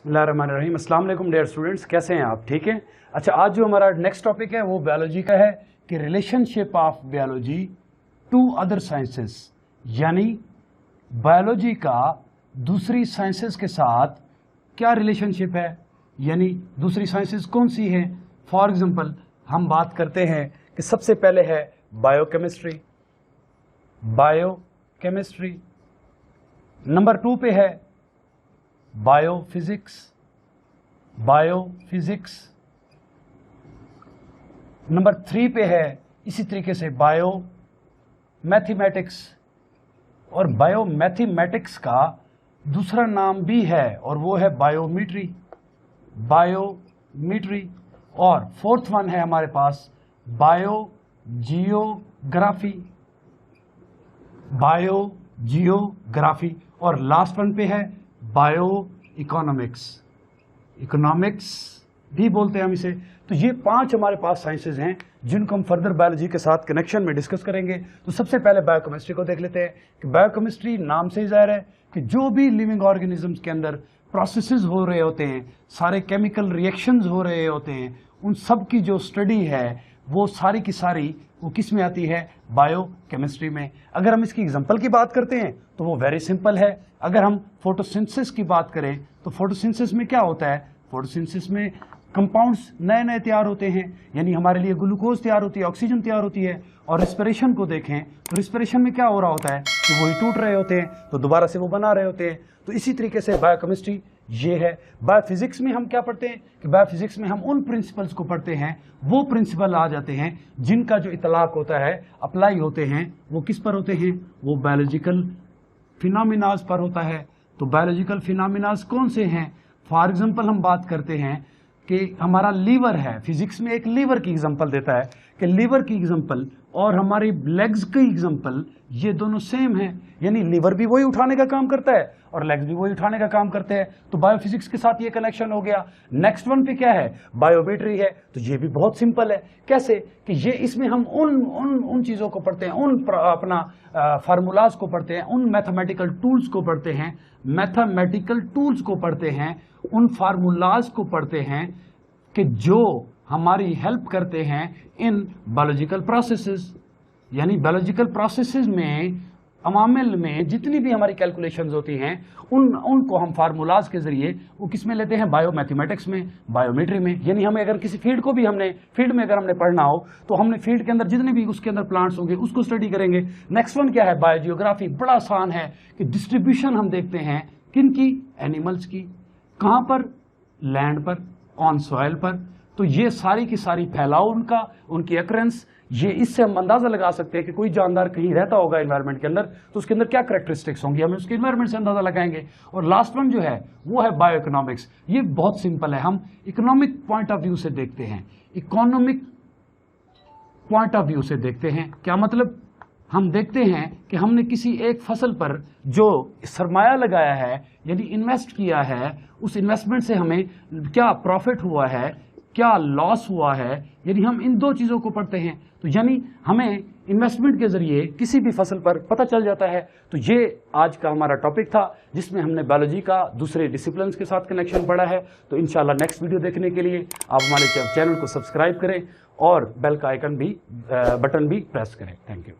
बिस्मिल्लाहिर्रहमानिर्रहीम। अस्सलाम वालेकुम डियर स्टूडेंट्स, कैसे हैं आप? ठीक है। अच्छा, आज जो हमारा नेक्स्ट टॉपिक है वो बायोलॉजी का है कि relationship of biology to other sciences, यानी बायोलॉजी का दूसरी साइंसेस के साथ क्या रिलेशनशिप है, यानी दूसरी साइंसेस कौन सी हैं। फॉर एग्जांपल हम बात करते हैं कि सबसे पहले है बायोकेमिस्ट्री। बायोकेमिस्ट्री नंबर 2 पे है बायोफिजिक्स। बायोफिजिक्स नंबर 3 पे है इसी तरीके से बायो मैथमेटिक्स। और बायोमैथमेटिक्स का दूसरा नाम भी है और वो है बायोमेट्री। बायोमेट्री। और फोर्थ वन है हमारे पास बायोजियोग्राफी। बायोजियोग्राफी। और लास्ट वन पे है बायो इकोनॉमिक्स। इकोनॉमिक्स भी बोलते हैं हम इसे। तो ये 5 हमारे पास साइंसेज हैं जिनको हम फर्दर बायोलॉजी के साथ कनेक्शन में डिस्कस करेंगे। तो सबसे पहले बायोकेमिस्ट्री को देख लेते हैं कि बायोकेमिस्ट्री नाम से ही जाहिर है कि जो भी लिविंग ऑर्गेनिजम्स के अंदर प्रोसेसेस हो रहे होते हैं, सारे केमिकल रिएक्शंस हो रहे होते हैं, उन सब की जो स्टडी है वो सारी की सारी वो किस में आती है? बायोकेमिस्ट्री में। अगर हम इसकी एग्जांपल की बात करते हैं तो वो वेरी सिंपल है। अगर हम फोटोसिंथेसिस की बात करें तो फोटोसिंथेसिस में क्या होता है? फोटोसिंथेसिस में कंपाउंड्स नए नए तैयार होते हैं, यानी हमारे लिए ग्लूकोज तैयार होती है, ऑक्सीजन तैयार होती है। और रिस्पिरेशन को देखें तो रिस्पिरेशन में क्या हो रहा होता है कि वही टूट रहे होते हैं तो दोबारा से वो बना रहे होते हैं। तो इसी तरीके से बायोकेमिस्ट्री ये है। बायोफिजिक्स में हम क्या पढ़ते हैं कि बायोफिजिक्स में हम उन प्रिंसिपल्स को पढ़ते हैं, वो प्रिंसिपल आ जाते हैं जिनका जो इतलाक होता है, अप्लाई होते हैं, वो किस पर होते हैं? वो बायोलॉजिकल फिनोमिनाज पर होता है। तो बायोलॉजिकल फिनोमिनाज कौन से हैं? फॉर एग्जांपल हम बात करते हैं कि हमारा लीवर है। फिजिक्स में एक लीवर की एग्जांपल देता है कि लीवर की एग्जांपल और हमारी लेग्स की एग्जांपल ये दोनों सेम है, यानी लीवर भी वही उठाने का काम करता है और लेग्स भी वही उठाने का काम करते हैं। तो बायोफिजिक्स के साथ ये कनेक्शन हो गया। नेक्स्ट वन पे क्या है? बायोमेट्री है। तो ये भी बहुत सिंपल है। कैसे कि ये इसमें हम उन चीज़ों को पढ़ते हैं, उन अपना फार्मूलाज को पढ़ते हैं, उन मैथमेटिकल टूल्स को पढ़ते हैं, मैथमेटिकल टूल्स को पढ़ते हैं, उन फार्मूलाज को पढ़ते हैं कि जो हमारी हेल्प करते हैं इन बायोलॉजिकल प्रोसेसेस। यानी बायोलॉजिकल प्रोसेसेस में अमामिल में जितनी भी हमारी कैलकुलेशंस होती हैं उनको हम फार्मूलाज के जरिए वो किस में लेते हैं? बायोमैथमेटिक्स में, बायोमेट्री में। यानी हमें अगर किसी फील्ड को भी फील्ड में अगर हमने पढ़ना हो तो हमने फील्ड के अंदर जितने भी उसके अंदर प्लांट्स होंगे उसको स्टडी करेंगे। नेक्स्ट वन क्या है? बायोजियोग्राफी। बड़ा आसान है कि डिस्ट्रीब्यूशन हम देखते हैं किन की? एनिमल्स की। कहाँ पर? लैंड पर, ऑन सॉइल पर। तो ये सारी की सारी फैलाव उनका, उनकी अक्रेंस, ये इससे हम अंदाजा लगा सकते हैं कि कोई जानदार कहीं रहता होगा एनवायरनमेंट के अंदर तो उसके अंदर क्या कैरेक्टरिस्टिक्स होंगी, हम उसके एनवायरनमेंट से अंदाजा लगाएंगे। और लास्ट वन जो है वो है बायो इकोनॉमिक्स। ये बहुत सिंपल है, हम इकोनॉमिक पॉइंट ऑफ व्यू से देखते हैं, इकोनॉमिक पॉइंट ऑफ व्यू से देखते हैं। क्या मतलब? हम देखते हैं कि हमने किसी एक फसल पर जो सरमाया लगाया है, यानी इन्वेस्ट किया है, उस इन्वेस्टमेंट से हमें क्या प्रॉफिट हुआ है, क्या लॉस हुआ है, यानी हम इन दो चीज़ों को पढ़ते हैं। तो यानी हमें इन्वेस्टमेंट के जरिए किसी भी फसल पर पता चल जाता है। तो ये आज का हमारा टॉपिक था जिसमें हमने बायोलॉजी का दूसरे डिसिप्लिन्स के साथ कनेक्शन पढ़ा है। तो इंशाल्लाह नेक्स्ट वीडियो देखने के लिए आप हमारे चैनल को सब्सक्राइब करें और बेल का आइकन भी बटन भी प्रेस करें। Thank you.